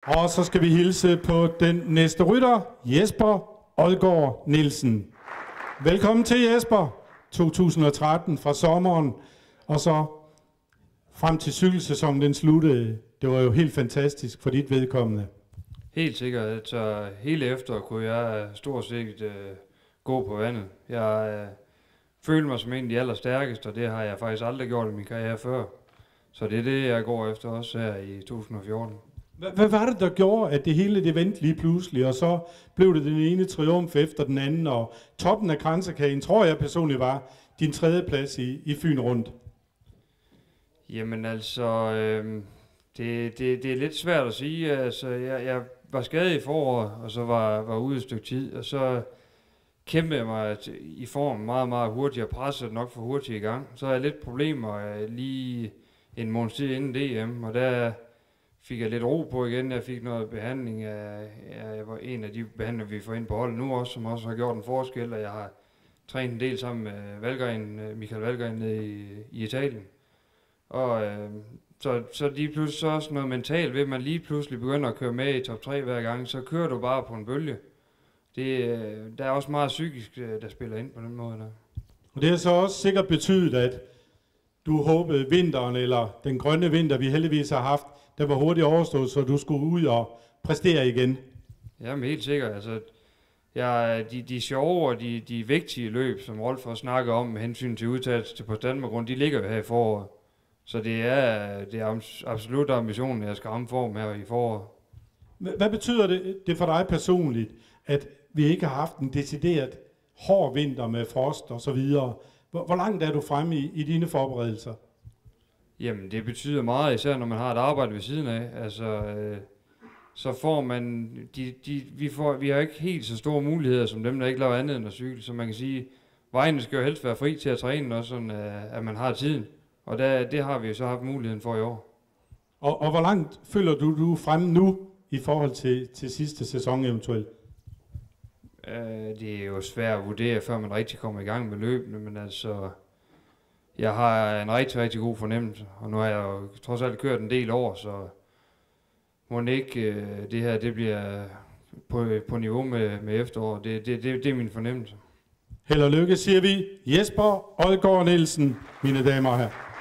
Og så skal vi hilse på den næste rytter, Jesper Odgaard Nielsen. Velkommen til, Jesper. 2013 fra sommeren, og så frem til cykelsæsonen den sluttede. Det var jo helt fantastisk for dit vedkommende. Helt sikkert. Altså, hele efter kunne jeg stort set gå på vandet. Jeg følte mig som en af de allerstærkeste, og det har jeg faktisk aldrig gjort i min karriere før. Så det er det, jeg går efter også her i 2014. Hvad var det, der gjorde, at det hele det vendte lige pludselig, og så blev det den ene triumf efter den anden, og toppen af kransekagen, tror jeg personligt, var din tredje plads i Fyn Rundt? Jamen altså, det er lidt svært at sige. Altså, jeg var skadet i foråret, og så var ude et stykke tid, og så kæmpede jeg mig i form meget, meget hurtigt, og pressede nok for hurtigt i gang. Så havde jeg lidt problemer lige en måneds tid inden DM, og der fik jeg lidt ro på igen. Jeg fik noget behandling af en af de behandlinger, vi får ind på holdet nu også, som også har gjort en forskel, og jeg har trænet en del sammen med Michael Valgren nede i Italien. Og så lige pludselig så også noget mentalt ved, at man lige pludselig begynder at køre med i top 3 hver gang, så kører du bare på en bølge. Der er også meget psykisk, der spiller ind på den måde der. Og det har så også sikkert betydet, at du håbede vinteren, eller den grønne vinter, vi heldigvis har haft, der var hurtigt overstået, så du skulle ud og præstere igen. Jamen helt sikkert. Altså, de sjove og de vigtige løb, som Rolf har snakket om med hensyn til udtagelse til Post Danmark Rundt, de ligger jo her i foråret. Så det er absolut ambitionen, at jeg skal ramme form her i foråret. Hvad betyder det for dig personligt, at vi ikke har haft en decideret hård vinter med frost og så videre? Hvor langt er du fremme i dine forberedelser? Jamen det betyder meget, især når man har et arbejde ved siden af. Altså, så får man, vi har ikke helt så store muligheder som dem, der ikke laver andet end at cykle. Så man kan sige, vejene skal jo helst være fri til at træne, også sådan, at man har tiden. Og det har vi jo så haft muligheden for i år. Og hvor langt føler du fremme nu i forhold til sidste sæson eventuelt? Det er jo svært at vurdere, før man rigtig kommer i gang med løbene, men altså, jeg har en rigtig, rigtig god fornemmelse, og nu har jeg jo trods alt kørt en del år, så må ikke det her det bliver på niveau med efteråret. Det er min fornemmelse. Held og lykke, siger vi. Jesper Odgaard Nielsen, mine damer og herrer.